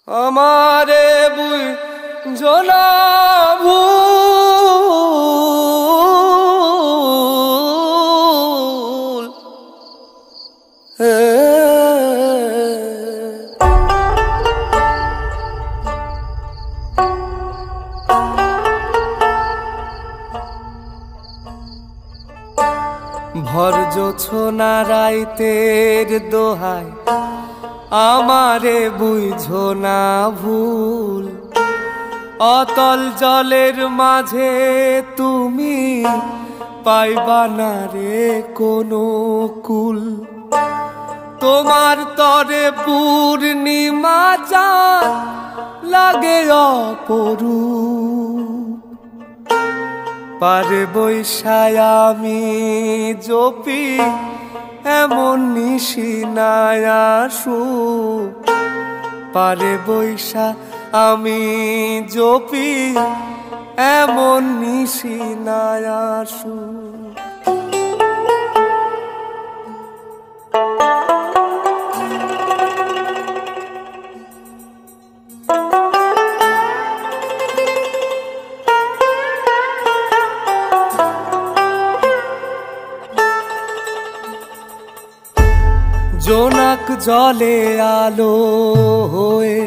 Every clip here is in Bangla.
আমারে বুঝো না ভুল ভর জোছনা রাইতের দোহাই আমারে বুঝো না ভুল অতল জলের মাঝে তুমি পাইবা না রে কোনো কুল তোমার তরে পূর্ণিমা চাঁদ লাগে অপরূপ পারে বৈশায় আমি জপি এমন নিশি নাই আসু পারে বৈশা আমি জপি এমন নিশি নাই আসু জোনাক জলে আলো হয়ে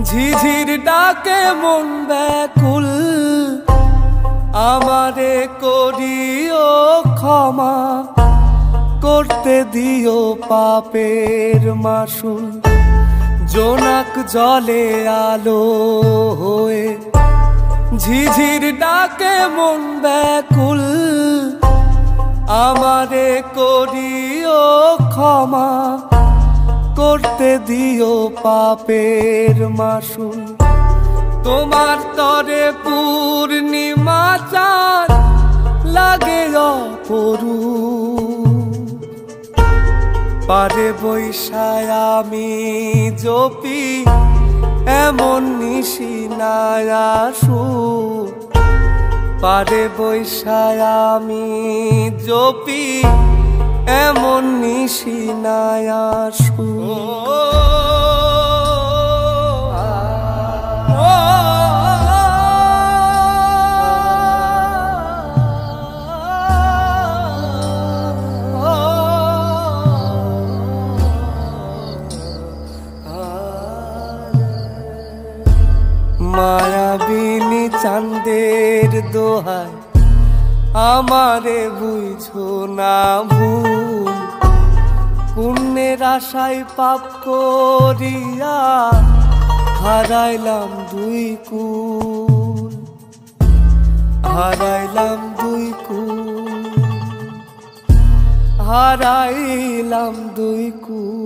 ঝিঝির ডাকে মন ব্যাকুল আমারে করিও ক্ষমা করতে দিও পাপের মাসুল জোনাক জলে আলো হয়ে ঝিঝির ডাকে মন ব্যাকুল আমারে করিও ক্ষমা করতে দিও পাপের মাসুল তোমার তরে পূর্ণিমা চাঁদ লাগে অপরূপ পারে বৈশায় আমি জপি এমন নিশি নাই আসু পারে বৈশায় আমি জপি এমন নিশি নাই আসু মায়াবিনী চাঁদের দোহাই আমারে বুঝো না ভুল পুণ্যের আশায় পাপ করিয়া হারাইলাম দুই কুল হারাইলাম দুই কুল হারাইলাম দুই কুল